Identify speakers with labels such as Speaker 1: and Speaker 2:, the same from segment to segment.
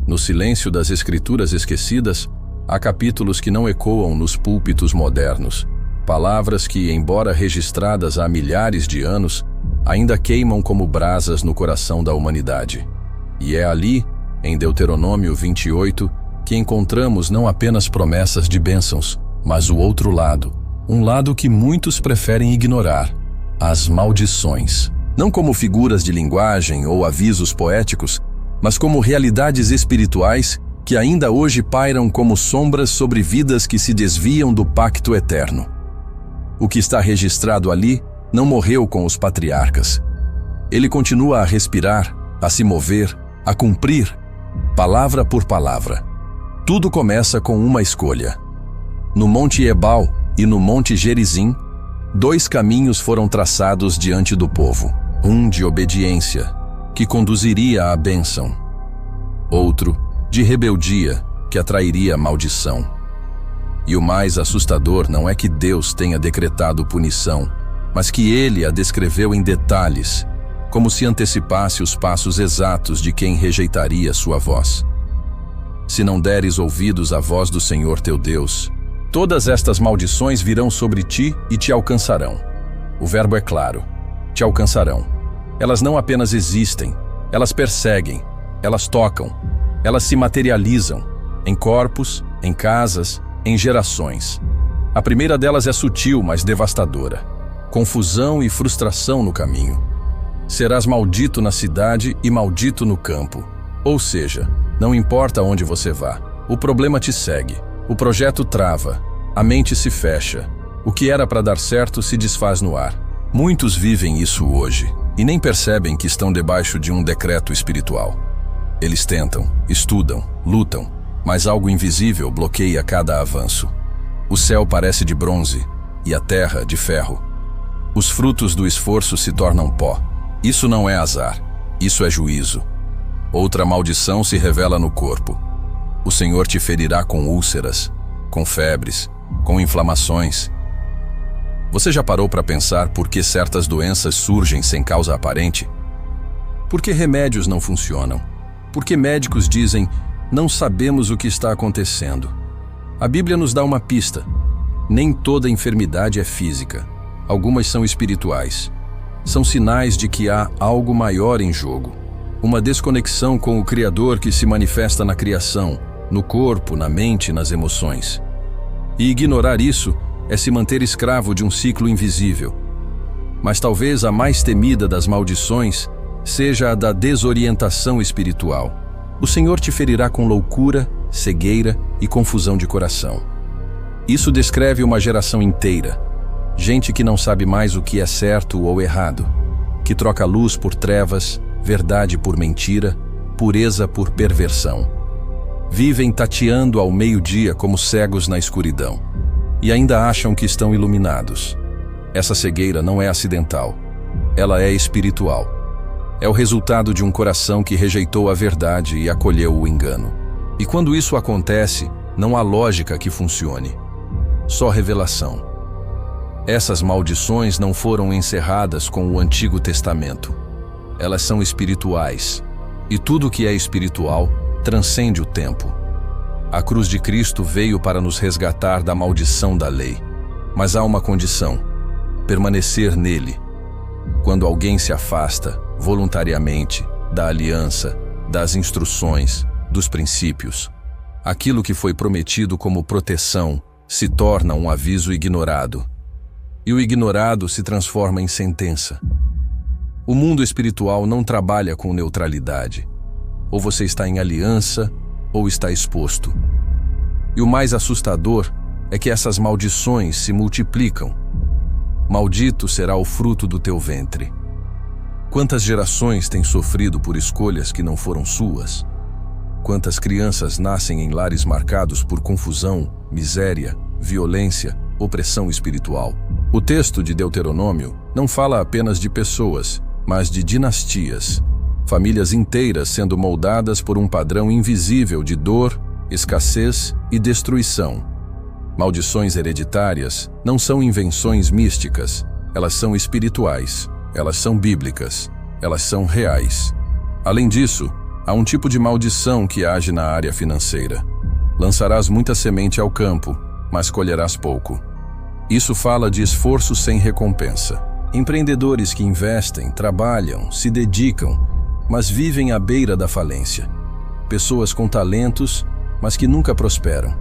Speaker 1: No silêncio das escrituras esquecidas, há capítulos que não ecoam nos púlpitos modernos, palavras que, embora registradas há milhares de anos, ainda queimam como brasas no coração da humanidade. E é ali, em Deuteronômio 28, que encontramos não apenas promessas de bênçãos, mas o outro lado, um lado que muitos preferem ignorar: as maldições. Não como figuras de linguagem ou avisos poéticos, mas como realidades espirituais que ainda hoje pairam como sombras sobre vidas que se desviam do pacto eterno. O que está registrado ali não morreu com os patriarcas. Ele continua a respirar, a se mover, a cumprir, palavra por palavra. Tudo começa com uma escolha. No Monte Ebal e no Monte Gerizim, 2 caminhos foram traçados diante do povo. Um de obediência, que conduziria à bênção. Outro de rebeldia, que atrairia maldição. E o mais assustador não é que Deus tenha decretado punição, mas que Ele a descreveu em detalhes, como se antecipasse os passos exatos de quem rejeitaria sua voz. Se não deres ouvidos à voz do Senhor teu Deus, todas estas maldições virão sobre ti e te alcançarão. O verbo é claro: te alcançarão. Elas não apenas existem, elas perseguem, elas tocam, elas se materializam, em corpos, em casas, em gerações. A primeira delas é sutil, mas devastadora. Confusão e frustração no caminho. Serás maldito na cidade e maldito no campo. Ou seja, não importa onde você vá, o problema te segue, o projeto trava, a mente se fecha, o que era para dar certo se desfaz no ar. Muitos vivem isso hoje e nem percebem que estão debaixo de um decreto espiritual. Eles tentam, estudam, lutam, mas algo invisível bloqueia cada avanço. O céu parece de bronze e a terra de ferro. Os frutos do esforço se tornam pó. Isso não é azar, isso é juízo. Outra maldição se revela no corpo. O Senhor te ferirá com úlceras, com febres, com inflamações. Você já parou para pensar por que certas doenças surgem sem causa aparente? Por que remédios não funcionam? Por que médicos dizem: não sabemos o que está acontecendo? A Bíblia nos dá uma pista. Nem toda enfermidade é física. Algumas são espirituais. São sinais de que há algo maior em jogo. Uma desconexão com o Criador que se manifesta na criação, no corpo, na mente, nas emoções. E ignorar isso é se manter escravo de um ciclo invisível. Mas talvez a mais temida das maldições seja a da desorientação espiritual. O Senhor te ferirá com loucura, cegueira e confusão de coração. Isso descreve uma geração inteira. Gente que não sabe mais o que é certo ou errado, que troca luz por trevas, verdade por mentira, pureza por perversão. Vivem tateando ao meio-dia como cegos na escuridão e ainda acham que estão iluminados. Essa cegueira não é acidental, ela é espiritual. É o resultado de um coração que rejeitou a verdade e acolheu o engano. E quando isso acontece, não há lógica que funcione, só revelação. Essas maldições não foram encerradas com o Antigo Testamento. Elas são espirituais, e tudo que é espiritual transcende o tempo. A cruz de Cristo veio para nos resgatar da maldição da lei, mas há uma condição: permanecer nele. Quando alguém se afasta, voluntariamente, da aliança, das instruções, dos princípios, aquilo que foi prometido como proteção se torna um aviso ignorado. E o ignorado se transforma em sentença. O mundo espiritual não trabalha com neutralidade. Ou você está em aliança, ou está exposto. E o mais assustador é que essas maldições se multiplicam. Maldito será o fruto do teu ventre. Quantas gerações têm sofrido por escolhas que não foram suas? Quantas crianças nascem em lares marcados por confusão, miséria, violência, opressão espiritual? O texto de Deuteronômio não fala apenas de pessoas, mas de dinastias, famílias inteiras sendo moldadas por um padrão invisível de dor, escassez e destruição. Maldições hereditárias não são invenções místicas, elas são espirituais, elas são bíblicas, elas são reais. Além disso, Há um tipo de maldição que age na área financeira. Lançarás muita semente ao campo, mas colherás pouco. Isso fala de esforço sem recompensa. Empreendedores que investem, trabalham, se dedicam, mas vivem à beira da falência. Pessoas com talentos, mas que nunca prosperam.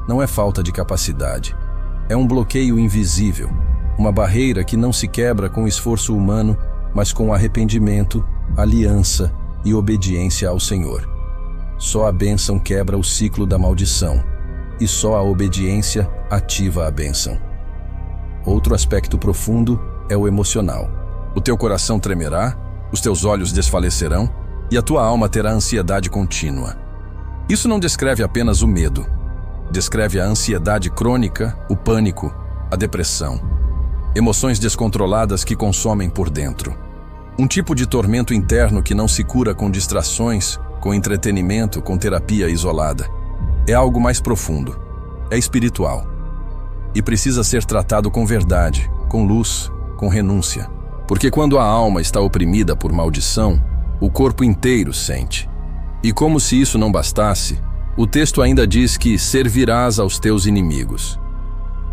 Speaker 1: Não é falta de capacidade. É um bloqueio invisível, uma barreira que não se quebra com esforço humano, mas com arrependimento, aliança e obediência ao Senhor. Só a bênção quebra o ciclo da maldição, e só a obediência ativa a bênção. Outro aspecto profundo é o emocional. O teu coração tremerá, os teus olhos desfalecerão e a tua alma terá ansiedade contínua. Isso não descreve apenas o medo. Descreve a ansiedade crônica, o pânico, a depressão. Emoções descontroladas que consomem por dentro. Um tipo de tormento interno que não se cura com distrações, com entretenimento, com terapia isolada. É algo mais profundo. É espiritual. E precisa ser tratado com verdade, com luz, com renúncia. Porque quando a alma está oprimida por maldição, o corpo inteiro sente. E como se isso não bastasse, o texto ainda diz que servirás aos teus inimigos.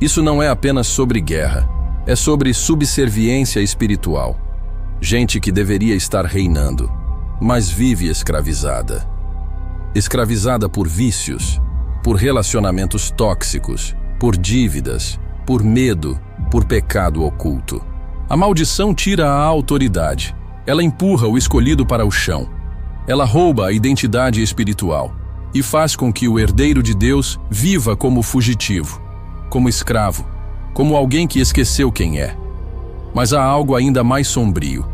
Speaker 1: Isso não é apenas sobre guerra, é sobre subserviência espiritual. Gente que deveria estar reinando, mas vive escravizada. Escravizada por vícios, por relacionamentos tóxicos, por dívidas, por medo, por pecado oculto. A maldição tira a autoridade. Ela empurra o escolhido para o chão. Ela rouba a identidade espiritual e faz com que o herdeiro de Deus viva como fugitivo, como escravo, como alguém que esqueceu quem é. Mas há algo ainda mais sombrio.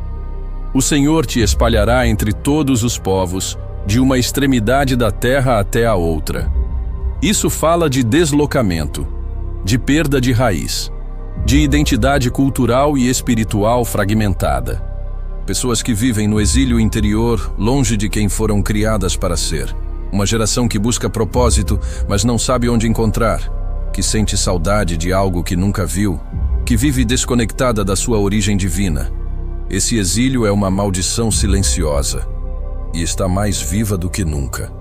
Speaker 1: O Senhor te espalhará entre todos os povos, de uma extremidade da terra até a outra. Isso fala de deslocamento, de perda de raiz, de identidade cultural e espiritual fragmentada. Pessoas que vivem no exílio interior, longe de quem foram criadas para ser. Uma geração que busca propósito, mas não sabe onde encontrar, que sente saudade de algo que nunca viu, que vive desconectada da sua origem divina. Esse exílio é uma maldição silenciosa e está mais viva do que nunca.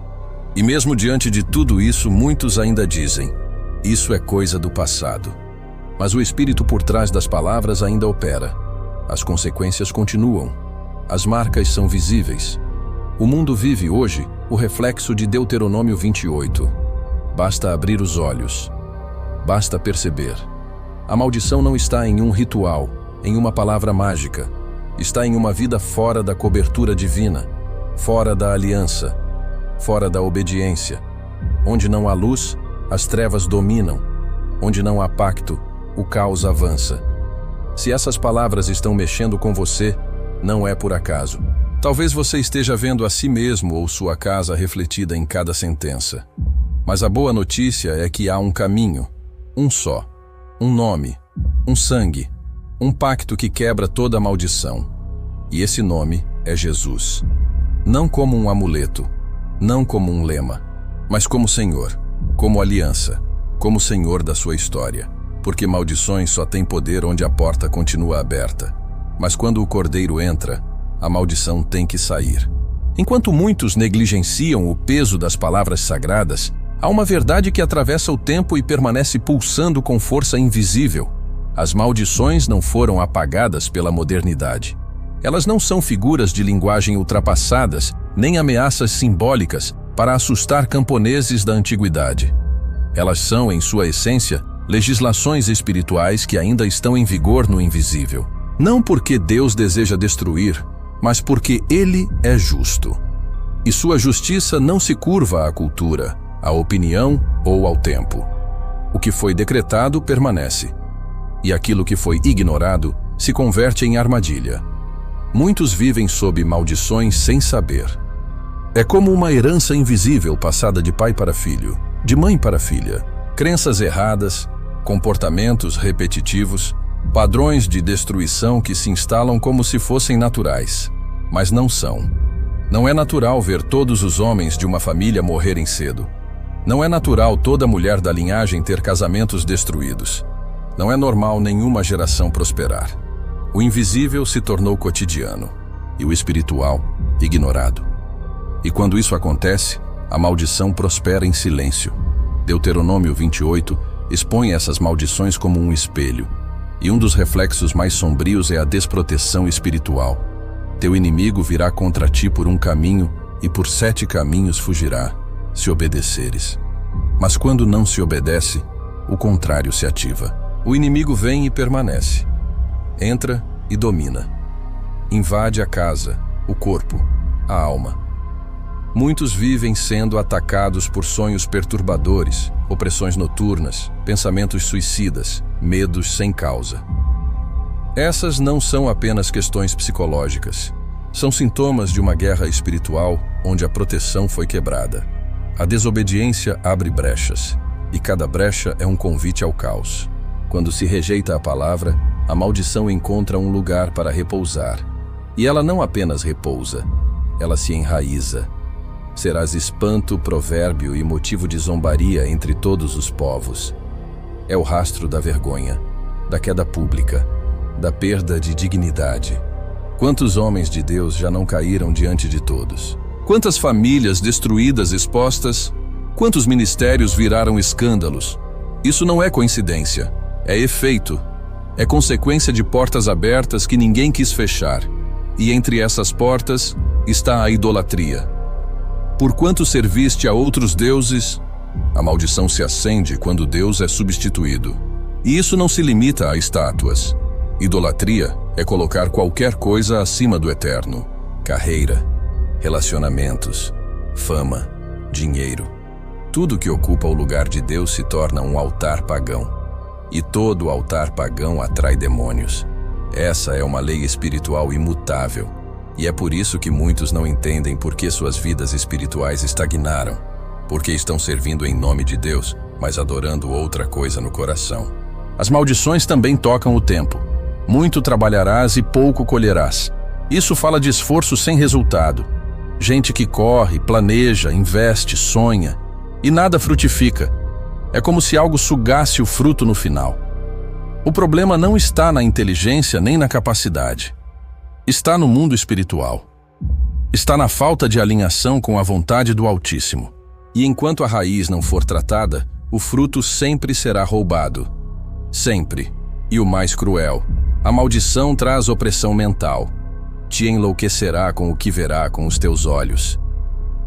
Speaker 1: E mesmo diante de tudo isso, muitos ainda dizem: isso é coisa do passado. Mas o espírito por trás das palavras ainda opera. As consequências continuam. As marcas são visíveis. O mundo vive hoje o reflexo de Deuteronômio 28. Basta abrir os olhos. Basta perceber. A maldição não está em um ritual, em uma palavra mágica. Está em uma vida fora da cobertura divina, fora da aliança, fora da obediência. Onde não há luz, as trevas dominam. Onde não há pacto, o caos avança. Se essas palavras estão mexendo com você, não é por acaso. Talvez você esteja vendo a si mesmo ou sua casa refletida em cada sentença. Mas a boa notícia é que há um caminho, um só, um nome, um sangue, um pacto que quebra toda maldição. E esse nome é Jesus. Não como um amuleto, não como um lema, mas como Senhor, como aliança, como Senhor da sua história. Porque maldições só têm poder onde a porta continua aberta. Mas quando o Cordeiro entra, a maldição tem que sair. Enquanto muitos negligenciam o peso das palavras sagradas, há uma verdade que atravessa o tempo e permanece pulsando com força invisível. As maldições não foram apagadas pela modernidade. Elas não são figuras de linguagem ultrapassadas, nem ameaças simbólicas para assustar camponeses da antiguidade. Elas são, em sua essência, legislações espirituais que ainda estão em vigor no invisível. Não porque Deus deseja destruir, mas porque Ele é justo. E sua justiça não se curva à cultura, à opinião ou ao tempo. O que foi decretado permanece. E aquilo que foi ignorado se converte em armadilha. Muitos vivem sob maldições sem saber. É como uma herança invisível passada de pai para filho, de mãe para filha. Crenças erradas, comportamentos repetitivos, padrões de destruição que se instalam como se fossem naturais, mas não são. Não é natural ver todos os homens de uma família morrerem cedo. Não é natural toda mulher da linhagem ter casamentos destruídos. Não é normal nenhuma geração prosperar. O invisível se tornou cotidiano e o espiritual, ignorado. E quando isso acontece, a maldição prospera em silêncio. Deuteronômio 28 expõe essas maldições como um espelho, e um dos reflexos mais sombrios é a desproteção espiritual. Teu inimigo virá contra ti por um caminho, e por 7 caminhos fugirá, se obedeceres. Mas quando não se obedece, o contrário se ativa. O inimigo vem e permanece. Entra e domina. Invade a casa, o corpo, a alma. Muitos vivem sendo atacados por sonhos perturbadores, opressões noturnas, pensamentos suicidas, medos sem causa. Essas não são apenas questões psicológicas. São sintomas de uma guerra espiritual onde a proteção foi quebrada. A desobediência abre brechas, e cada brecha é um convite ao caos. Quando se rejeita a palavra, a maldição encontra um lugar para repousar. E ela não apenas repousa, ela se enraiza. Serás espanto, provérbio e motivo de zombaria entre todos os povos. É o rastro da vergonha, da queda pública, da perda de dignidade. Quantos homens de Deus já não caíram diante de todos? Quantas famílias destruídas, expostas? Quantos ministérios viraram escândalos? Isso não é coincidência, é efeito. É consequência de portas abertas que ninguém quis fechar. E entre essas portas está a idolatria. Porquanto serviste a outros deuses, a maldição se acende quando Deus é substituído. E isso não se limita a estátuas. Idolatria é colocar qualquer coisa acima do eterno. Carreira, relacionamentos, fama, dinheiro. Tudo que ocupa o lugar de Deus se torna um altar pagão. E todo altar pagão atrai demônios. Essa é uma lei espiritual imutável. E é por isso que muitos não entendem por que suas vidas espirituais estagnaram. Porque estão servindo em nome de Deus, mas adorando outra coisa no coração. As maldições também tocam o tempo. Muito trabalharás e pouco colherás. Isso fala de esforço sem resultado. Gente que corre, planeja, investe, sonha, e nada frutifica. É como se algo sugasse o fruto no final. O problema não está na inteligência nem na capacidade. Está no mundo espiritual. Está na falta de alinhação com a vontade do Altíssimo. E enquanto a raiz não for tratada, o fruto sempre será roubado. Sempre. E o mais cruel, a maldição traz opressão mental. Te enlouquecerá com o que verá com os teus olhos.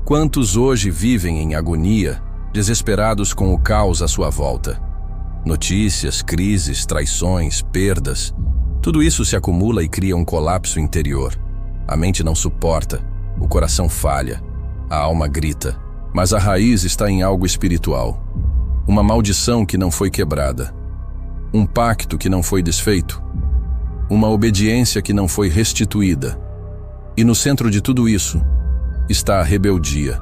Speaker 1: Quantos hoje vivem em agonia, desesperados com o caos à sua volta? Notícias, crises, traições, perdas. Tudo isso se acumula e cria um colapso interior. A mente não suporta, o coração falha, a alma grita. Mas a raiz está em algo espiritual. Uma maldição que não foi quebrada. Um pacto que não foi desfeito. Uma obediência que não foi restituída. E no centro de tudo isso está a rebeldia,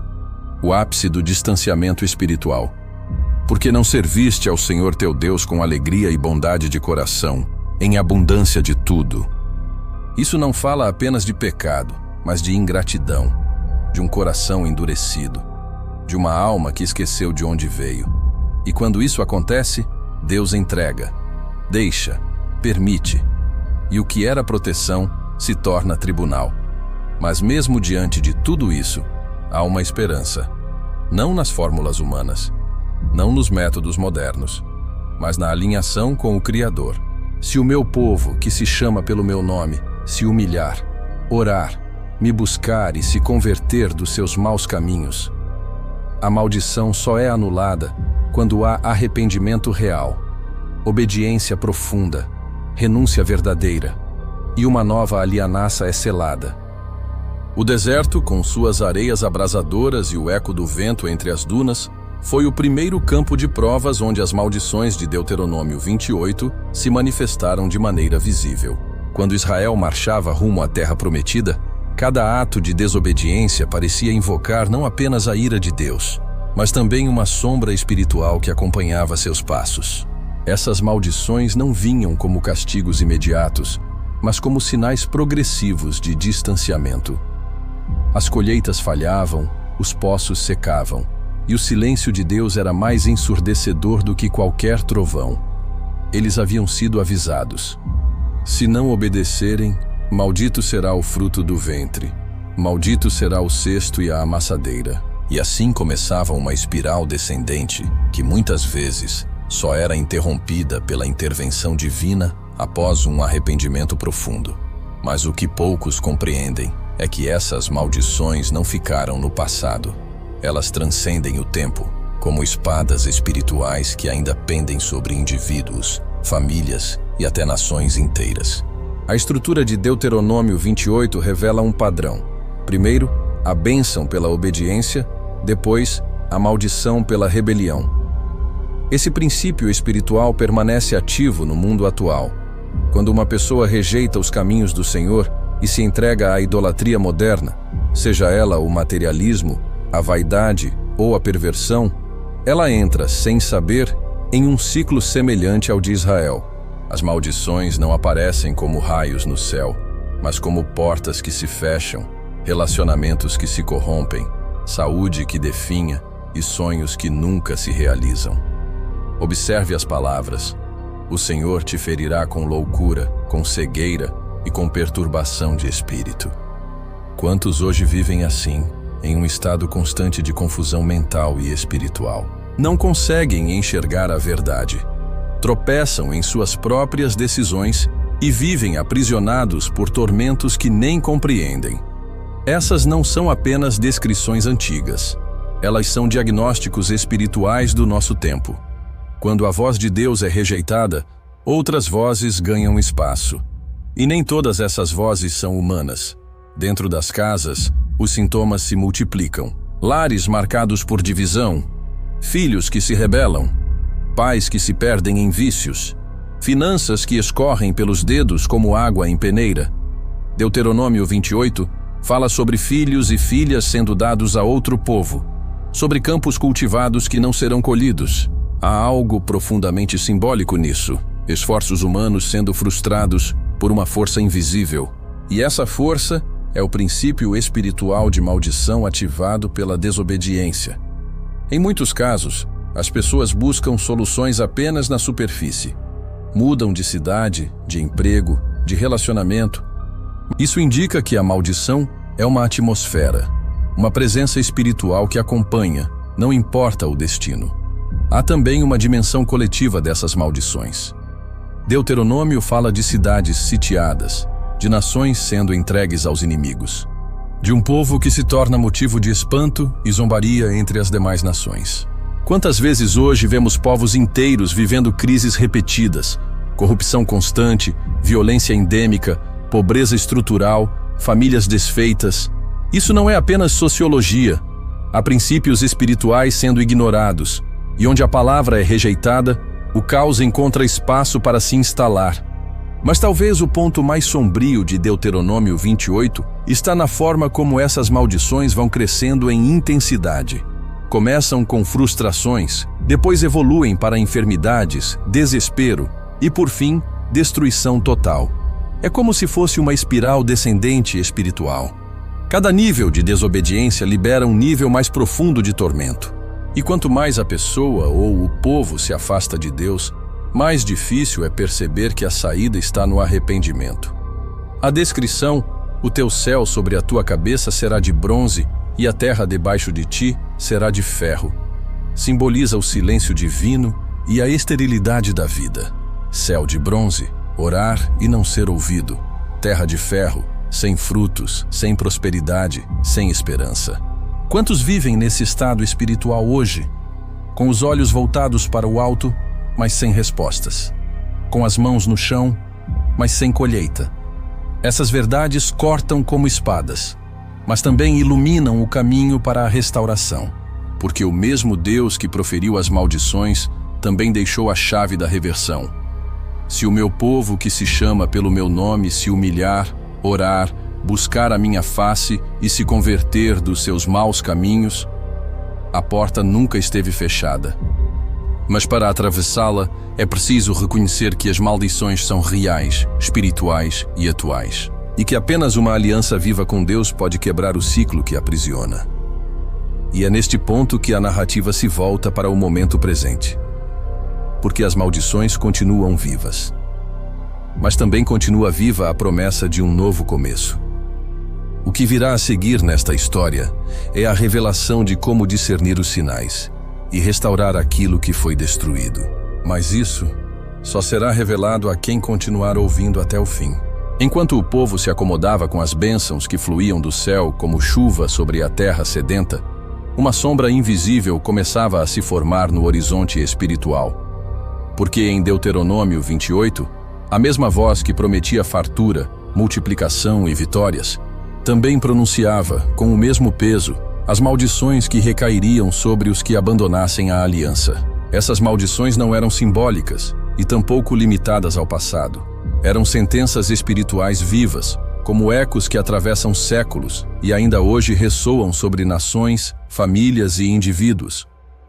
Speaker 1: o ápice do distanciamento espiritual. Porque não serviste ao Senhor teu Deus com alegria e bondade de coração, em abundância de tudo. Isso não fala apenas de pecado, mas de ingratidão, de um coração endurecido, de uma alma que esqueceu de onde veio. E quando isso acontece, Deus entrega, deixa, permite, e o que era proteção se torna tribunal. Mas mesmo diante de tudo isso, há uma esperança, não nas fórmulas humanas, não nos métodos modernos, mas na alinhação com o Criador. Se o meu povo, que se chama pelo meu nome, se humilhar, orar, me buscar e se converter dos seus maus caminhos, a maldição só é anulada quando há arrependimento real, obediência profunda, renúncia verdadeira, e uma nova aliança é selada. O deserto, com suas areias abrasadoras e o eco do vento entre as dunas, foi o primeiro campo de provas onde as maldições de Deuteronômio 28 se manifestaram de maneira visível. Quando Israel marchava rumo à terra prometida, cada ato de desobediência parecia invocar não apenas a ira de Deus, mas também uma sombra espiritual que acompanhava seus passos. Essas maldições não vinham como castigos imediatos, mas como sinais progressivos de distanciamento. As colheitas falhavam, os poços secavam, e o silêncio de Deus era mais ensurdecedor do que qualquer trovão. Eles haviam sido avisados. Se não obedecerem, maldito será o fruto do ventre, Maldito será o cesto e a amassadeira. E assim começava uma espiral descendente que muitas vezes só era interrompida pela intervenção divina após um arrependimento profundo. Mas o que poucos compreendem é que essas maldições não ficaram no passado. Elas transcendem o tempo, como espadas espirituais que ainda pendem sobre indivíduos, famílias e até nações inteiras. A estrutura de Deuteronômio 28 revela um padrão. Primeiro, a bênção pela obediência, depois, a maldição pela rebelião. Esse princípio espiritual permanece ativo no mundo atual. Quando uma pessoa rejeita os caminhos do Senhor e se entrega à idolatria moderna, seja ela o materialismo, a vaidade ou a perversão, ela entra, sem saber, em um ciclo semelhante ao de Israel. As maldições não aparecem como raios no céu, mas como portas que se fecham, relacionamentos que se corrompem, saúde que definha e sonhos que nunca se realizam. Observe as palavras. O Senhor te ferirá com loucura, com cegueira e com perturbação de espírito. Quantos hoje vivem assim, em um estado constante de confusão mental e espiritual? Não conseguem enxergar a verdade. Tropeçam em suas próprias decisões e vivem aprisionados por tormentos que nem compreendem. Essas não são apenas descrições antigas. Elas são diagnósticos espirituais do nosso tempo. Quando a voz de Deus é rejeitada, outras vozes ganham espaço. E nem todas essas vozes são humanas. Dentro das casas, os sintomas se multiplicam. Lares marcados por divisão, filhos que se rebelam, pais que se perdem em vícios, finanças que escorrem pelos dedos como água em peneira. Deuteronômio 28 fala sobre filhos e filhas sendo dados a outro povo, sobre campos cultivados que não serão colhidos. Há algo profundamente simbólico nisso, esforços humanos sendo frustrados por uma força invisível. E essa força é o princípio espiritual de maldição ativado pela desobediência. Em muitos casos, as pessoas buscam soluções apenas na superfície. Mudam de cidade, de emprego, de relacionamento. Isso indica que a maldição é uma atmosfera, uma presença espiritual que acompanha, não importa o destino. Há também uma dimensão coletiva dessas maldições. Deuteronômio fala de cidades sitiadas, de nações sendo entregues aos inimigos, de um povo que se torna motivo de espanto e zombaria entre as demais nações. Quantas vezes hoje vemos povos inteiros vivendo crises repetidas, corrupção constante, violência endêmica, pobreza estrutural, famílias desfeitas? Isso não é apenas sociologia. Há princípios espirituais sendo ignorados, e onde a palavra é rejeitada, o caos encontra espaço para se instalar. Mas talvez o ponto mais sombrio de Deuteronômio 28 está na forma como essas maldições vão crescendo em intensidade. Começam com frustrações, depois evoluem para enfermidades, desespero e, por fim, destruição total. É como se fosse uma espiral descendente espiritual. Cada nível de desobediência libera um nível mais profundo de tormento. E quanto mais a pessoa ou o povo se afasta de Deus, mais difícil é perceber que a saída está no arrependimento. A descrição, o teu céu sobre a tua cabeça será de bronze e a terra debaixo de ti será de ferro, simboliza o silêncio divino e a esterilidade da vida. Céu de bronze, orar e não ser ouvido. Terra de ferro, sem frutos, sem prosperidade, sem esperança. Quantos vivem nesse estado espiritual hoje? Com os olhos voltados para o alto, mas sem respostas. Com as mãos no chão, mas sem colheita. Essas verdades cortam como espadas, mas também iluminam o caminho para a restauração, porque o mesmo Deus que proferiu as maldições também deixou a chave da reversão. Se o meu povo que se chama pelo meu nome se humilhar, orar, buscar a minha face e se converter dos seus maus caminhos, a porta nunca esteve fechada. Mas para atravessá-la, é preciso reconhecer que as maldições são reais, espirituais e atuais, e que apenas uma aliança viva com Deus pode quebrar o ciclo que aprisiona. E é neste ponto que a narrativa se volta para o momento presente. Porque as maldições continuam vivas. Mas também continua viva a promessa de um novo começo. O que virá a seguir nesta história é a revelação de como discernir os sinais e restaurar aquilo que foi destruído. Mas isso só será revelado a quem continuar ouvindo até o fim. Enquanto o povo se acomodava com as bênçãos que fluíam do céu como chuva sobre a terra sedenta, uma sombra invisível começava a se formar no horizonte espiritual. Porque em Deuteronômio 28, a mesma voz que prometia fartura, multiplicação e vitórias, também pronunciava, com o mesmo peso, as maldições que recairiam sobre os que abandonassem a aliança. Essas maldições não eram simbólicas e tampouco limitadas ao passado. Eram sentenças espirituais vivas, como ecos que atravessam séculos e ainda hoje ressoam sobre nações, famílias e indivíduos.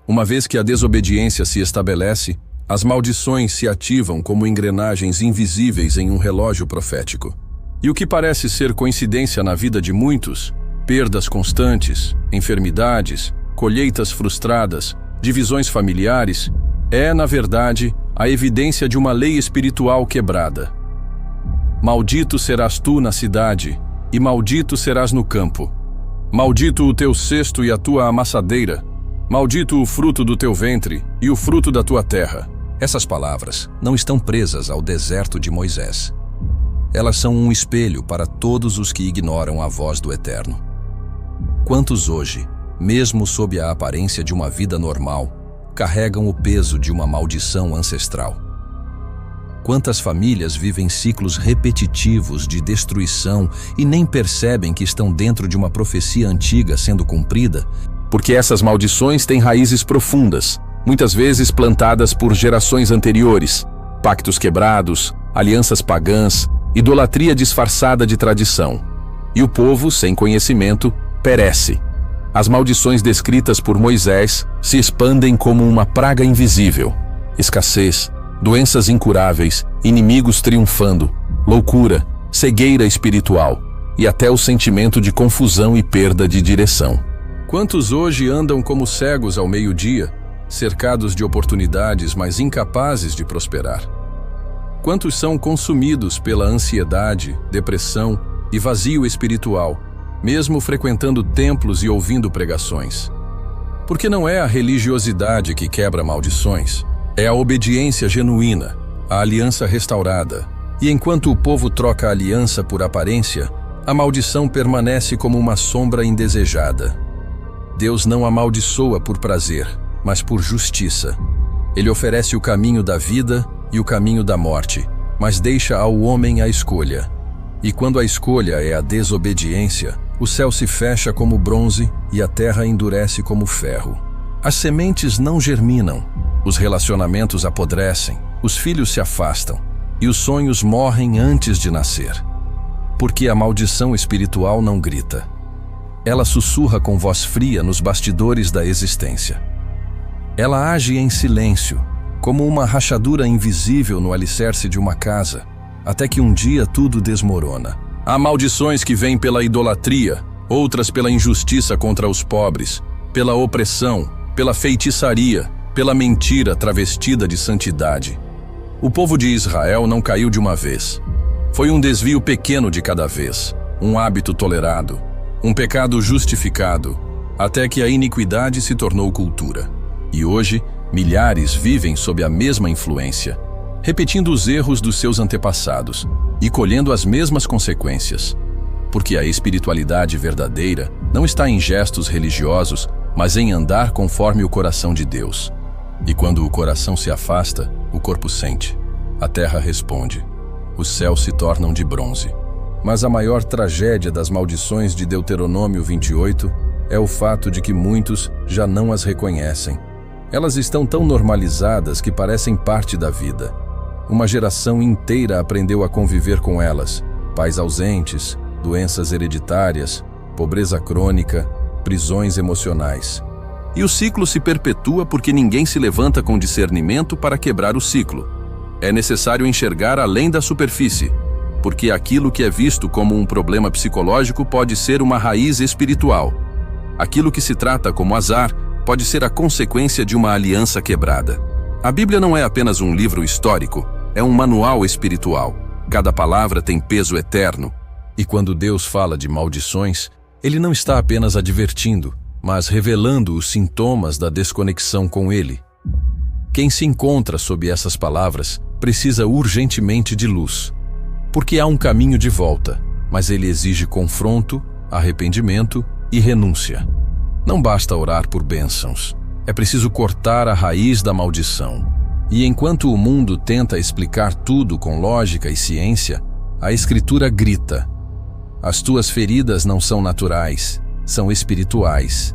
Speaker 1: Uma vez que a desobediência se estabelece, as maldições se ativam como engrenagens invisíveis em um relógio profético. E o que parece ser coincidência na vida de muitos, perdas constantes, enfermidades, colheitas frustradas, divisões familiares, é, na verdade, a evidência de uma lei espiritual quebrada. Maldito serás tu na cidade, e maldito serás no campo. Maldito o teu cesto e a tua amassadeira. Maldito o fruto do teu ventre e o fruto da tua terra. Essas palavras não estão presas ao deserto de Moisés. Elas são um espelho para todos os que ignoram a voz do Eterno. Quantos hoje, mesmo sob a aparência de uma vida normal, carregam o peso de uma maldição ancestral? Quantas famílias vivem ciclos repetitivos de destruição e nem percebem que estão dentro de uma profecia antiga sendo cumprida? Porque essas maldições têm raízes profundas, muitas vezes plantadas por gerações anteriores, pactos quebrados, alianças pagãs, idolatria disfarçada de tradição. E o povo, sem conhecimento, perece. As maldições descritas por Moisés se expandem como uma praga invisível. Escassez, doenças incuráveis, inimigos triunfando, loucura, cegueira espiritual e até o sentimento de confusão e perda de direção. Quantos hoje andam como cegos ao meio-dia, cercados de oportunidades, mas incapazes de prosperar? Quantos são consumidos pela ansiedade, depressão e vazio espiritual, mesmo frequentando templos e ouvindo pregações? Porque não é a religiosidade que quebra maldições, é a obediência genuína, a aliança restaurada. E enquanto o povo troca a aliança por aparência, a maldição permanece como uma sombra indesejada. Deus não amaldiçoa por prazer, mas por justiça. Ele oferece o caminho da vida e o caminho da morte, mas deixa ao homem a escolha. E quando a escolha é a desobediência, o céu se fecha como bronze e a terra endurece como ferro. As sementes não germinam, os relacionamentos apodrecem, os filhos se afastam e os sonhos morrem antes de nascer. Porque a maldição espiritual não grita. Ela sussurra com voz fria nos bastidores da existência. Ela age em silêncio, como uma rachadura invisível no alicerce de uma casa, até que um dia tudo desmorona. Há maldições que vêm pela idolatria, outras pela injustiça contra os pobres, pela opressão, pela feitiçaria, pela mentira travestida de santidade. O povo de Israel não caiu de uma vez. Foi um desvio pequeno de cada vez, um hábito tolerado, um pecado justificado, até que a iniquidade se tornou cultura. E hoje, milhares vivem sob a mesma influência, repetindo os erros dos seus antepassados e colhendo as mesmas consequências. Porque a espiritualidade verdadeira não está em gestos religiosos, mas em andar conforme o coração de Deus. E quando o coração se afasta, o corpo sente, a terra responde, os céus se tornam de bronze. Mas a maior tragédia das maldições de Deuteronômio 28 é o fato de que muitos já não as reconhecem. Elas estão tão normalizadas que parecem parte da vida. Uma geração inteira aprendeu a conviver com elas. Pais ausentes, doenças hereditárias, pobreza crônica, prisões emocionais. E o ciclo se perpetua porque ninguém se levanta com discernimento para quebrar o ciclo. É necessário enxergar além da superfície, porque aquilo que é visto como um problema psicológico pode ser uma raiz espiritual. Aquilo que se trata como azar pode ser a consequência de uma aliança quebrada. A Bíblia não é apenas um livro histórico, é um manual espiritual. Cada palavra tem peso eterno. E quando Deus fala de maldições, Ele não está apenas advertindo, mas revelando os sintomas da desconexão com Ele. Quem se encontra sob essas palavras precisa urgentemente de luz, porque há um caminho de volta, mas ele exige confronto, arrependimento e renúncia. Não basta orar por bênçãos, é preciso cortar a raiz da maldição. E enquanto o mundo tenta explicar tudo com lógica e ciência, a Escritura grita: as tuas feridas não são naturais, são espirituais.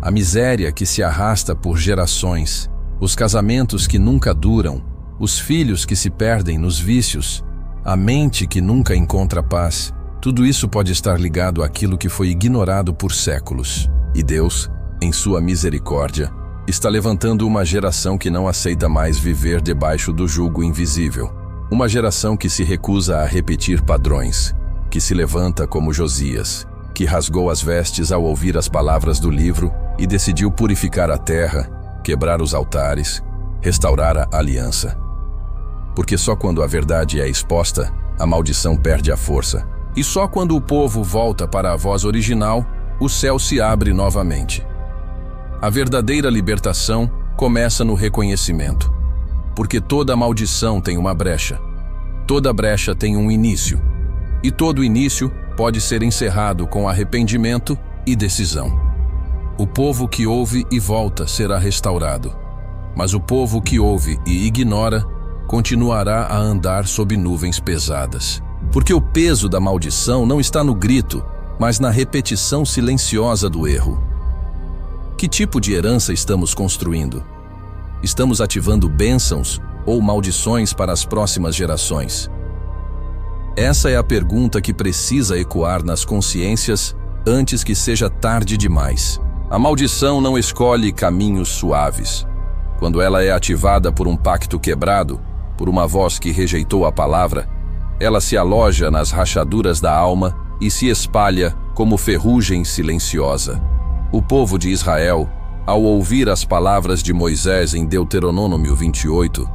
Speaker 1: A miséria que se arrasta por gerações, os casamentos que nunca duram, os filhos que se perdem nos vícios, a mente que nunca encontra paz, tudo isso pode estar ligado àquilo que foi ignorado por séculos. E Deus, em sua misericórdia, está levantando uma geração que não aceita mais viver debaixo do jugo invisível. Uma geração que se recusa a repetir padrões, que se levanta como Josias, que rasgou as vestes ao ouvir as palavras do livro e decidiu purificar a terra, quebrar os altares, restaurar a aliança. Porque só quando a verdade é exposta, a maldição perde a força. E só quando o povo volta para a voz original, o céu se abre novamente. A verdadeira libertação começa no reconhecimento. Porque toda maldição tem uma brecha. Toda brecha tem um início. E todo início pode ser encerrado com arrependimento e decisão. O povo que ouve e volta será restaurado. Mas o povo que ouve e ignora continuará a andar sob nuvens pesadas. Porque o peso da maldição não está no grito, mas na repetição silenciosa do erro. Que tipo de herança estamos construindo? Estamos ativando bênçãos ou maldições para as próximas gerações? Essa é a pergunta que precisa ecoar nas consciências antes que seja tarde demais. A maldição não escolhe caminhos suaves. Quando ela é ativada por um pacto quebrado, por uma voz que rejeitou a palavra, ela se aloja nas rachaduras da alma e se espalha como ferrugem silenciosa. O povo de Israel, ao ouvir as palavras de Moisés em Deuteronômio 28,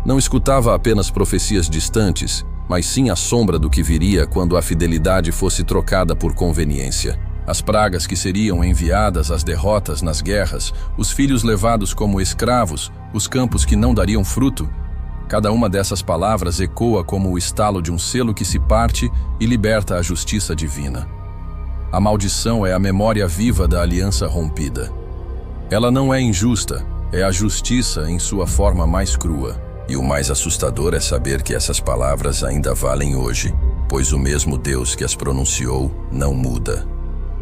Speaker 1: não escutava apenas profecias distantes, mas sim a sombra do que viria quando a fidelidade fosse trocada por conveniência. As pragas que seriam enviadas, as derrotas nas guerras, os filhos levados como escravos, os campos que não dariam fruto. Cada uma dessas palavras ecoa como o estalo de um selo que se parte e liberta a justiça divina. A maldição é a memória viva da aliança rompida. Ela não é injusta, é a justiça em sua forma mais crua. E o mais assustador é saber que essas palavras ainda valem hoje, pois o mesmo Deus que as pronunciou não muda.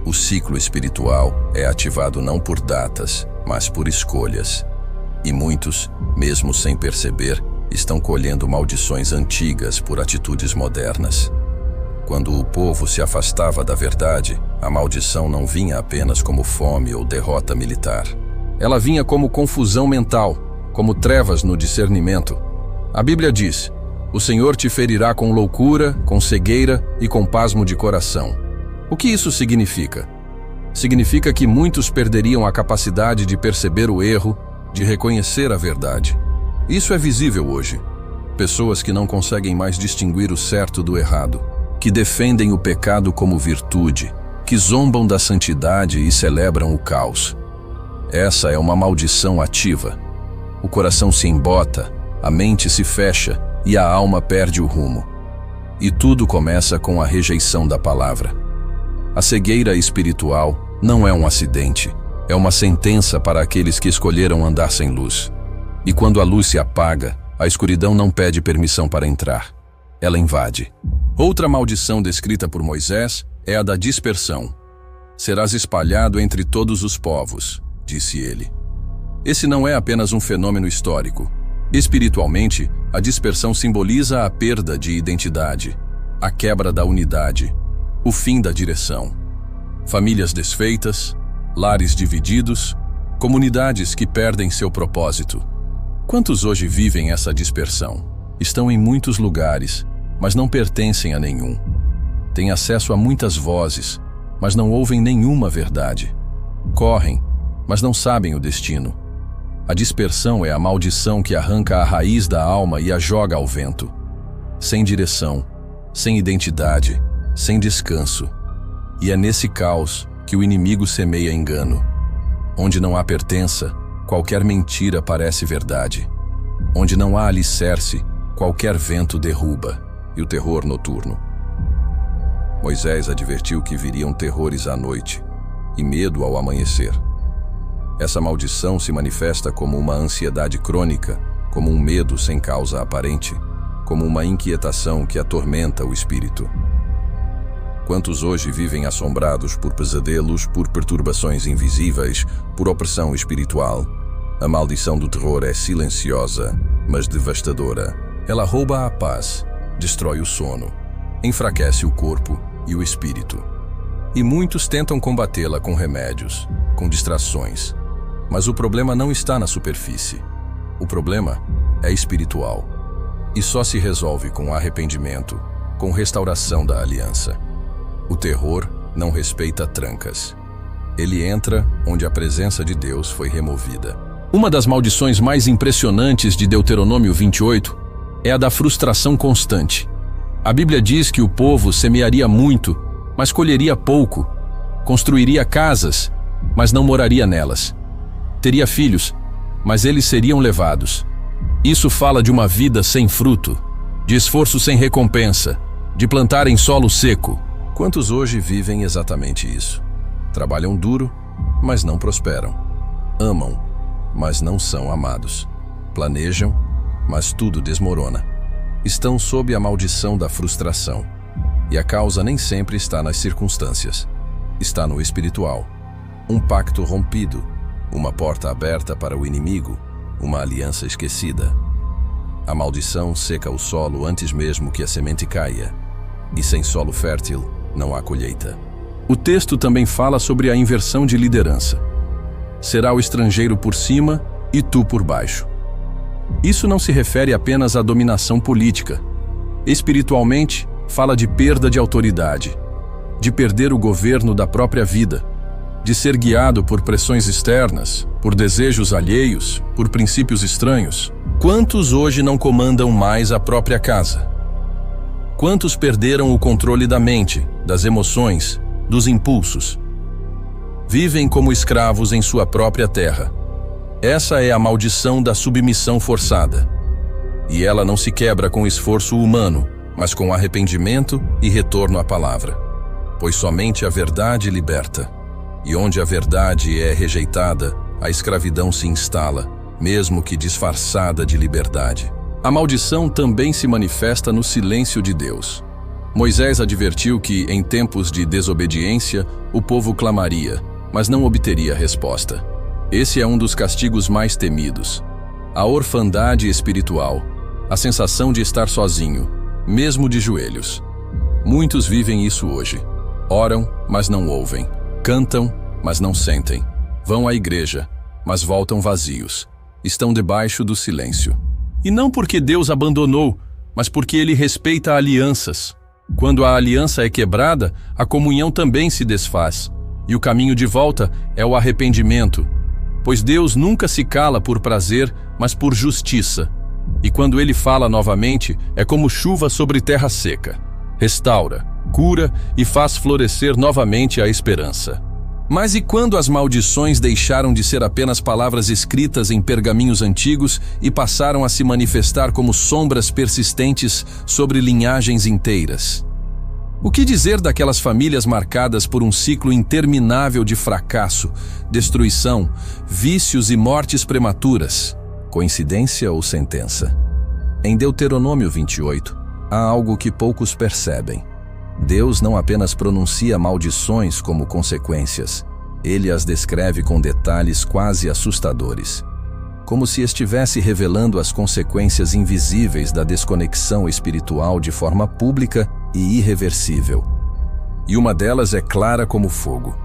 Speaker 1: O ciclo espiritual é ativado não por datas, mas por escolhas. E muitos, mesmo sem perceber, estão colhendo maldições antigas por atitudes modernas. Quando o povo se afastava da verdade, a maldição não vinha apenas como fome ou derrota militar. Ela vinha como confusão mental, como trevas no discernimento. A Bíblia diz: o Senhor te ferirá com loucura, com cegueira e com pasmo de coração. O que isso significa? Significa que muitos perderiam a capacidade de perceber o erro, de reconhecer a verdade. Isso é visível hoje. Pessoas que não conseguem mais distinguir o certo do errado, que defendem o pecado como virtude, que zombam da santidade e celebram o caos. Essa é uma maldição ativa. O coração se embota, a mente se fecha e a alma perde o rumo. E tudo começa com a rejeição da palavra. A cegueira espiritual não é um acidente, é uma sentença para aqueles que escolheram andar sem luz. E quando a luz se apaga, a escuridão não pede permissão para entrar. Ela invade. Outra maldição descrita por Moisés é a da dispersão. Serás espalhado entre todos os povos, disse ele. Esse não é apenas um fenômeno histórico. Espiritualmente, a dispersão simboliza a perda de identidade, a quebra da unidade, o fim da direção. Famílias desfeitas, lares divididos, comunidades que perdem seu propósito. Quantos hoje vivem essa dispersão? Estão em muitos lugares, mas não pertencem a nenhum. Têm acesso a muitas vozes, mas não ouvem nenhuma verdade. Correm, mas não sabem o destino. A dispersão é a maldição que arranca a raiz da alma e a joga ao vento. Sem direção, sem identidade, sem descanso. E é nesse caos que o inimigo semeia engano. Onde não há pertença, qualquer mentira parece verdade. Onde não há alicerce, qualquer vento derruba. E o terror noturno. Moisés advertiu que viriam terrores à noite e medo ao amanhecer. Essa maldição se manifesta como uma ansiedade crônica, como um medo sem causa aparente, como uma inquietação que atormenta o espírito. Quantos hoje vivem assombrados por pesadelos, por perturbações invisíveis, por opressão espiritual? A maldição do terror é silenciosa, mas devastadora. Ela rouba a paz, destrói o sono, enfraquece o corpo e o espírito. E muitos tentam combatê-la com remédios, com distrações. Mas o problema não está na superfície. O problema é espiritual. E só se resolve com arrependimento, com restauração da aliança. O terror não respeita trancas. Ele entra onde a presença de Deus foi removida. Uma das maldições mais impressionantes de Deuteronômio 28 é a da frustração constante. A Bíblia diz que o povo semearia muito, mas colheria pouco. Construiria casas, mas não moraria nelas. Teria filhos, mas eles seriam levados. Isso fala de uma vida sem fruto, de esforço sem recompensa, de plantar em solo seco. Quantos hoje vivem exatamente isso? Trabalham duro, mas não prosperam. Amam, mas não são amados. Planejam, mas tudo desmorona. Estão sob a maldição da frustração. E a causa nem sempre está nas circunstâncias. Está no espiritual. Um pacto rompido, uma porta aberta para o inimigo, uma aliança esquecida. A maldição seca o solo antes mesmo que a semente caia. E sem solo fértil, não há colheita. O texto também fala sobre a inversão de liderança. Será o estrangeiro por cima e tu por baixo. Isso não se refere apenas à dominação política. Espiritualmente, fala de perda de autoridade, de perder o governo da própria vida, de ser guiado por pressões externas, por desejos alheios, por princípios estranhos. Quantos hoje não comandam mais a própria casa? Quantos perderam o controle da mente, das emoções, dos impulsos? Vivem como escravos em sua própria terra. Essa é a maldição da submissão forçada. E ela não se quebra com esforço humano, mas com arrependimento e retorno à palavra. Pois somente a verdade liberta. E onde a verdade é rejeitada, a escravidão se instala, mesmo que disfarçada de liberdade. A maldição também se manifesta no silêncio de Deus. Moisés advertiu que, em tempos de desobediência, o povo clamaria, mas não obteria resposta. Esse é um dos castigos mais temidos. A orfandade espiritual, a sensação de estar sozinho, mesmo de joelhos. Muitos vivem isso hoje. Oram, mas não ouvem. Cantam, mas não sentem. Vão à igreja, mas voltam vazios. Estão debaixo do silêncio. E não porque Deus abandonou, mas porque Ele respeita alianças. Quando a aliança é quebrada, a comunhão também se desfaz. E o caminho de volta é o arrependimento. Pois Deus nunca se cala por prazer, mas por justiça. E quando Ele fala novamente, é como chuva sobre terra seca. Restaura, cura e faz florescer novamente a esperança. Mas e quando as maldições deixaram de ser apenas palavras escritas em pergaminhos antigos e passaram a se manifestar como sombras persistentes sobre linhagens inteiras? O que dizer daquelas famílias marcadas por um ciclo interminável de fracasso, destruição, vícios e mortes prematuras? Coincidência ou sentença? Em Deuteronômio 28, há algo que poucos percebem. Deus não apenas pronuncia maldições como consequências, Ele as descreve com detalhes quase assustadores, como se estivesse revelando as consequências invisíveis da desconexão espiritual de forma pública e irreversível. E uma delas é clara como fogo.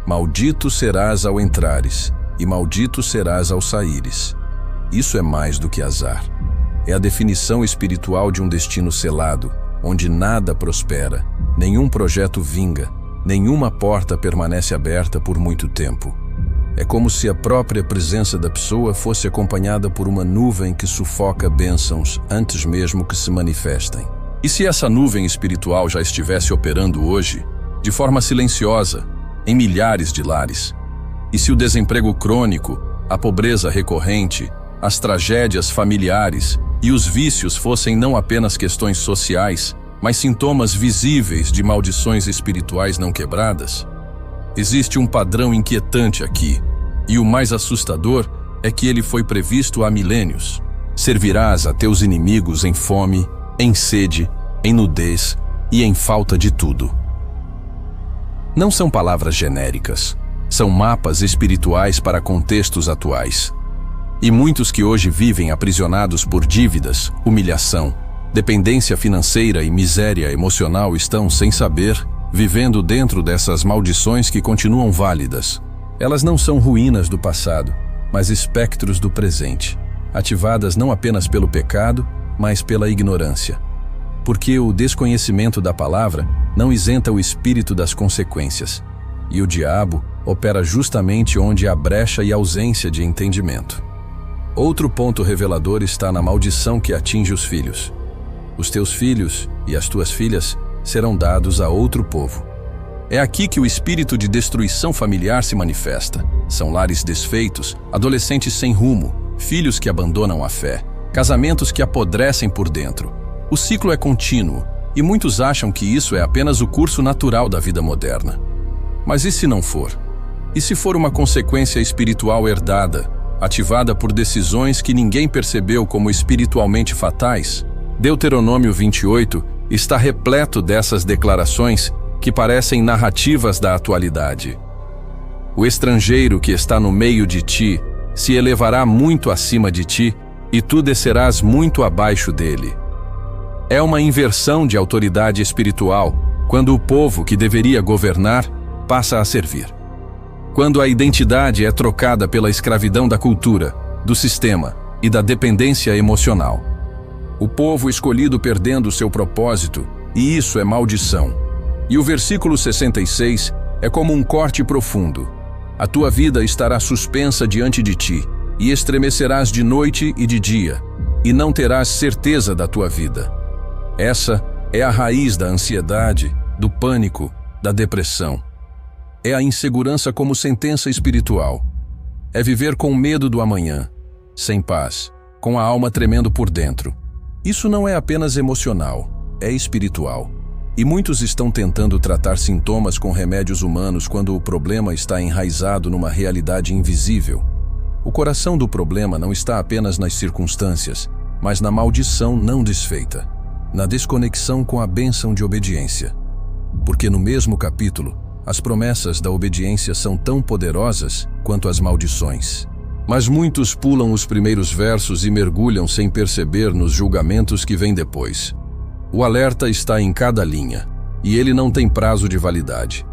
Speaker 1: Maldito serás ao entrares, e maldito serás ao saíres. Isso é mais do que azar. É a definição espiritual de um destino selado, onde nada prospera, nenhum projeto vinga, nenhuma porta permanece aberta por muito tempo. É como se a própria presença da pessoa fosse acompanhada por uma nuvem que sufoca bênçãos antes mesmo que se manifestem. E se essa nuvem espiritual já estivesse operando hoje, de forma silenciosa, em milhares de lares? E se o desemprego crônico, a pobreza recorrente, as tragédias familiares e os vícios fossem não apenas questões sociais, mas sintomas visíveis de maldições espirituais não quebradas? Existe um padrão inquietante aqui, e o mais assustador é que ele foi previsto há milênios. Servirás a teus inimigos em fome, em sede, em nudez e em falta de tudo. Não são palavras genéricas, são mapas espirituais para contextos atuais. E muitos que hoje vivem aprisionados por dívidas, humilhação, dependência financeira e miséria emocional estão, sem saber, vivendo dentro dessas maldições que continuam válidas. Elas não são ruínas do passado, mas espectros do presente, ativadas não apenas pelo pecado, mas pela ignorância. Porque o desconhecimento da palavra não isenta o espírito das consequências, e o diabo opera justamente onde há brecha e ausência de entendimento. Outro ponto revelador está na maldição que atinge os filhos. Os teus filhos e as tuas filhas serão dados a outro povo. É aqui que o espírito de destruição familiar se manifesta. São lares desfeitos, adolescentes sem rumo, filhos que abandonam a fé, casamentos que apodrecem por dentro. O ciclo é contínuo, e muitos acham que isso é apenas o curso natural da vida moderna. Mas e se não for? E se for uma consequência espiritual herdada, ativada por decisões que ninguém percebeu como espiritualmente fatais? Deuteronômio 28 está repleto dessas declarações que parecem narrativas da atualidade. O estrangeiro que está no meio de ti se elevará muito acima de ti, e tu descerás muito abaixo dele. É uma inversão de autoridade espiritual, quando o povo que deveria governar passa a servir. Quando a identidade é trocada pela escravidão da cultura, do sistema e da dependência emocional. O povo escolhido perdendo seu propósito, e isso é maldição. E o versículo 66 é como um corte profundo. A tua vida estará suspensa diante de ti, e estremecerás de noite e de dia, e não terás certeza da tua vida. Essa é a raiz da ansiedade, do pânico, da depressão. É a insegurança como sentença espiritual. É viver com medo do amanhã, sem paz, com a alma tremendo por dentro. Isso não é apenas emocional, é espiritual. E muitos estão tentando tratar sintomas com remédios humanos quando o problema está enraizado numa realidade invisível. O coração do problema não está apenas nas circunstâncias, mas na maldição não desfeita, na desconexão com a bênção de obediência. Porque no mesmo capítulo, as promessas da obediência são tão poderosas quanto as maldições. Mas muitos pulam os primeiros versos e mergulham sem perceber nos julgamentos que vêm depois. O alerta está em cada linha, e ele não tem prazo de validade.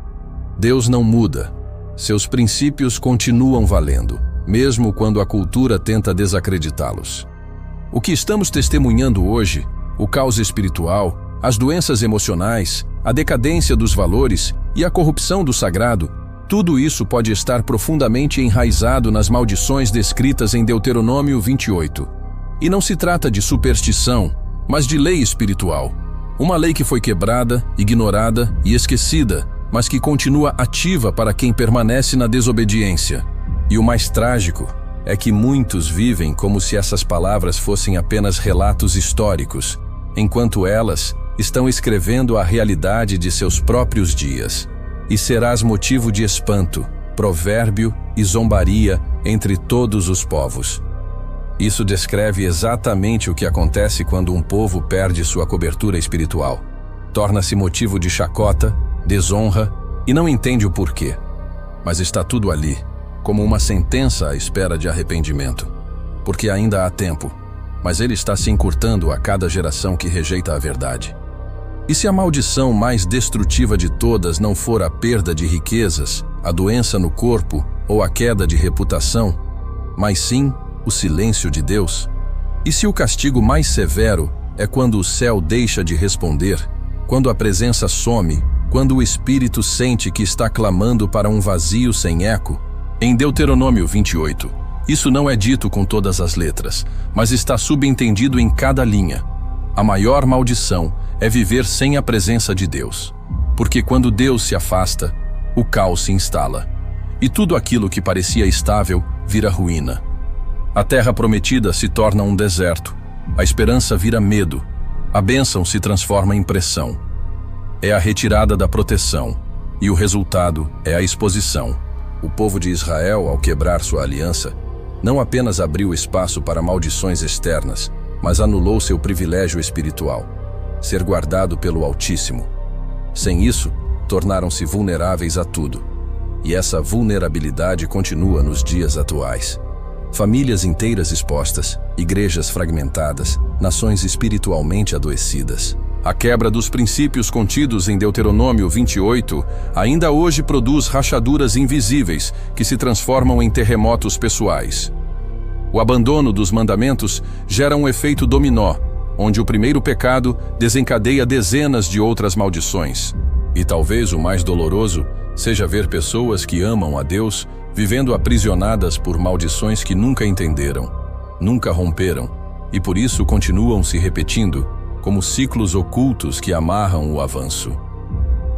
Speaker 1: Deus não muda. Seus princípios continuam valendo, mesmo quando a cultura tenta desacreditá-los. O que estamos testemunhando hoje, o caos espiritual, as doenças emocionais, a decadência dos valores e a corrupção do sagrado, tudo isso pode estar profundamente enraizado nas maldições descritas em Deuteronômio 28. E não se trata de superstição, mas de lei espiritual. Uma lei que foi quebrada, ignorada e esquecida, mas que continua ativa para quem permanece na desobediência. E o mais trágico é que muitos vivem como se essas palavras fossem apenas relatos históricos, enquanto elas estão escrevendo a realidade de seus próprios dias. E serás motivo de espanto, provérbio e zombaria entre todos os povos. Isso descreve exatamente o que acontece quando um povo perde sua cobertura espiritual. Torna-se motivo de chacota, desonra e não entende o porquê. Mas está tudo ali, como uma sentença à espera de arrependimento. Porque ainda há tempo, mas ele está se encurtando a cada geração que rejeita a verdade. E se a maldição mais destrutiva de todas não for a perda de riquezas, a doença no corpo ou a queda de reputação, mas sim o silêncio de Deus? E se o castigo mais severo é quando o céu deixa de responder, quando a presença some, quando o espírito sente que está clamando para um vazio sem eco? Em Deuteronômio 28, isso não é dito com todas as letras, mas está subentendido em cada linha. A maior maldição é viver sem a presença de Deus. Porque quando Deus se afasta, o caos se instala. E tudo aquilo que parecia estável vira ruína. A terra prometida se torna um deserto. A esperança vira medo. A bênção se transforma em pressão. É a retirada da proteção. E o resultado é a exposição. O povo de Israel, ao quebrar sua aliança, não apenas abriu espaço para maldições externas, mas anulou seu privilégio espiritual, ser guardado pelo Altíssimo. Sem isso, tornaram-se vulneráveis a tudo. E essa vulnerabilidade continua nos dias atuais. Famílias inteiras expostas, igrejas fragmentadas, nações espiritualmente adoecidas. A quebra dos princípios contidos em Deuteronômio 28 ainda hoje produz rachaduras invisíveis que se transformam em terremotos pessoais. O abandono dos mandamentos gera um efeito dominó, onde o primeiro pecado desencadeia dezenas de outras maldições. E talvez o mais doloroso seja ver pessoas que amam a Deus vivendo aprisionadas por maldições que nunca entenderam, nunca romperam, e por isso continuam se repetindo, como ciclos ocultos que amarram o avanço.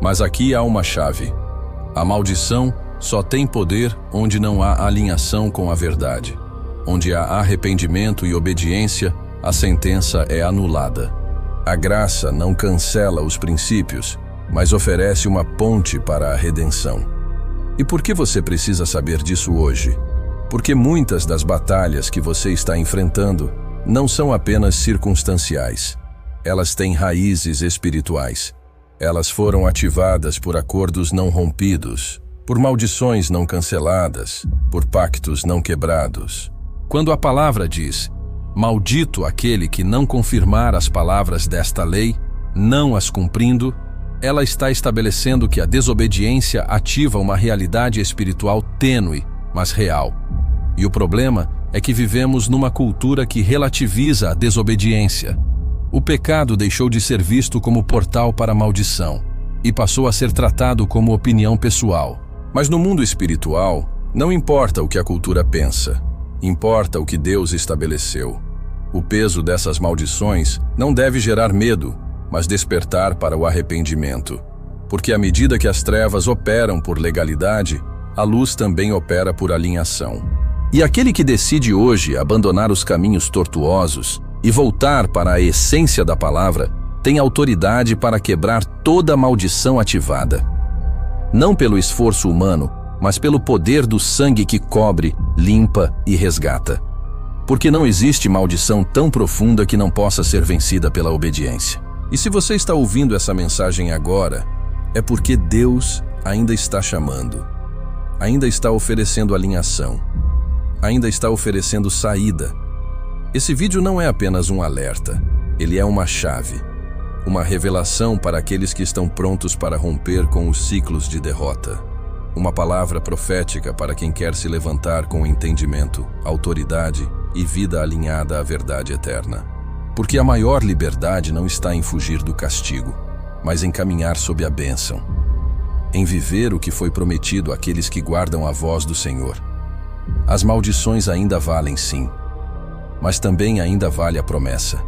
Speaker 1: Mas aqui há uma chave. A maldição só tem poder onde não há alinhação com a verdade. Onde há arrependimento e obediência, a sentença é anulada. A graça não cancela os princípios, mas oferece uma ponte para a redenção. E por que você precisa saber disso hoje? Porque muitas das batalhas que você está enfrentando não são apenas circunstanciais. Elas têm raízes espirituais. Elas foram ativadas por acordos não rompidos, por maldições não canceladas, por pactos não quebrados. Quando a palavra diz, maldito aquele que não confirmar as palavras desta lei, não as cumprindo, ela está estabelecendo que a desobediência ativa uma realidade espiritual tênue, mas real. E o problema é que vivemos numa cultura que relativiza a desobediência. O pecado deixou de ser visto como portal para a maldição e passou a ser tratado como opinião pessoal. Mas no mundo espiritual, não importa o que a cultura pensa, importa o que Deus estabeleceu. O peso dessas maldições não deve gerar medo, mas despertar para o arrependimento. Porque à medida que as trevas operam por legalidade, a luz também opera por alinhação. E aquele que decide hoje abandonar os caminhos tortuosos e voltar para a essência da palavra, tem autoridade para quebrar toda a maldição ativada. Não pelo esforço humano, mas pelo poder do sangue que cobre, limpa e resgata. Porque não existe maldição tão profunda que não possa ser vencida pela obediência. E se você está ouvindo essa mensagem agora, é porque Deus ainda está chamando, ainda está oferecendo alinhação, ainda está oferecendo saída. Esse vídeo não é apenas um alerta, ele é uma chave, uma revelação para aqueles que estão prontos para romper com os ciclos de derrota. Uma palavra profética para quem quer se levantar com entendimento, autoridade e vida alinhada à verdade eterna. Porque a maior liberdade não está em fugir do castigo, mas em caminhar sob a bênção, em viver o que foi prometido àqueles que guardam a voz do Senhor. As maldições ainda valem sim, mas também ainda vale a promessa.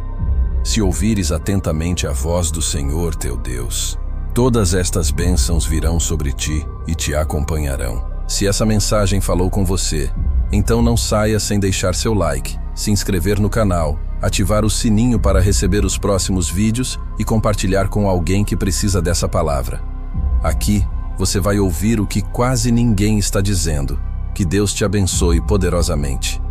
Speaker 1: Se ouvires atentamente a voz do Senhor teu Deus, todas estas bênçãos virão sobre ti e te acompanharão. Se essa mensagem falou com você, então não saia sem deixar seu like, se inscrever no canal, ativar o sininho para receber os próximos vídeos e compartilhar com alguém que precisa dessa palavra. Aqui, você vai ouvir o que quase ninguém está dizendo. Que Deus te abençoe poderosamente.